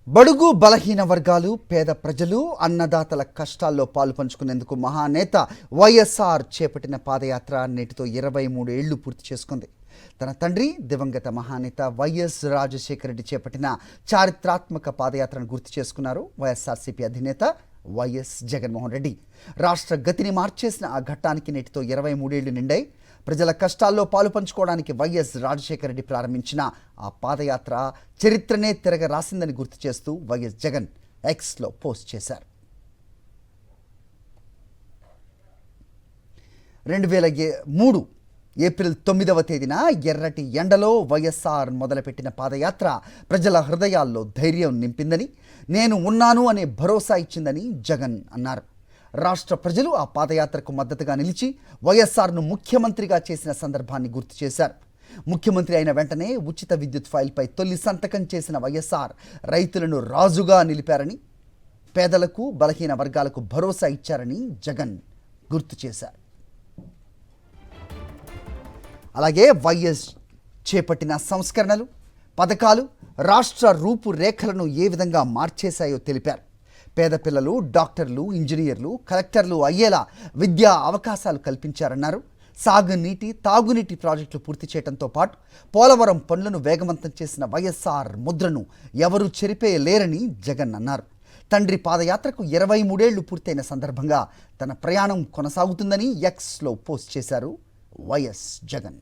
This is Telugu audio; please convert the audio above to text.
బడుగు బలహీన వర్గాలు పేద ప్రజలు అన్నదాతల కష్టాల్లో పాలుపంచుకునేందుకు మహానేత వైఎస్ఆర్ చేపట్టిన పాదయాత్ర నేటితో 23 ఏళ్లు పూర్తి చేసుకుంది. తన తండ్రి దివంగత మహానేత వైఎస్ రాజశేఖర రెడ్డి చేపట్టిన చారిత్రాత్మక పాదయాత్రను గుర్తు చేసుకున్నారు వైఎస్ఆర్సీపీ అధినేత వైఎస్ జగన్మోహన్ రెడ్డి. రాష్ట్ర గతిని మార్చేసిన ఆ ఘట్టానికి నేటితో 23 ఏళ్లు నిండాయి. ప్రజల కష్టాల్లో పాలు పంచుకోవడానికి వైఎస్ రాజశేఖర రెడ్డి ప్రారంభించిన ఆ పాదయాత్ర చరిత్రనే తిరగ రాసిందని గుర్తు చేస్తూ వైఎస్ జగన్ ఎక్స్లో పోస్ట్ చేశారు. 2003 ఏప్రిల్ 9వ తేదీన ఎర్రటి ఎండలో వైఎస్ఆర్ మొదలుపెట్టిన పాదయాత్ర ప్రజల హృదయాల్లో ధైర్యం నింపిందని, నేను ఉన్నాను అనే భరోసా ఇచ్చిందని జగన్ అన్నారు. రాష్ట్ర ప్రజలు ఆ పాదయాత్రకు మద్దతుగా నిలిచి వైఎస్ఆర్ను ముఖ్యమంత్రిగా చేసిన సందర్భాన్ని గుర్తు చేశారు. ముఖ్యమంత్రి అయిన వెంటనే ఉచిత విద్యుత్ ఫైల్పై తొలి సంతకం చేసిన వైఎస్ఆర్ రైతులను రాజుగా నిలిపారని, పేదలకు బలహీన వర్గాలకు భరోసా ఇచ్చారని జగన్ గుర్తు చేశారు. అలాగే వైఎస్ చేపట్టిన సంస్కరణలు, పథకాలు రాష్ట్ర రూపురేఖలను ఏ విధంగా మార్చేశాయో తెలిపారు. పేద పిల్లలు డాక్టర్లు, ఇంజనీర్లు, కలెక్టర్లు అయ్యేలా విద్యా అవకాశాలు కల్పించారన్నారు. సాగునీటి, తాగునీటి ప్రాజెక్టులు పూర్తి చేయడంతో పాటు పోలవరం పనులను వేగవంతం చేసిన వైఎస్ఆర్ ముద్రను ఎవరూ చెరిపేయలేరని జగన్ అన్నారు. తండ్రి పాదయాత్రకు 23 ఏళ్లు పూర్తయిన సందర్భంగా తన ప్రయాణం కొనసాగుతుందని ఎక్స్లో పోస్ట్ చేశారు వైఎస్ జగన్.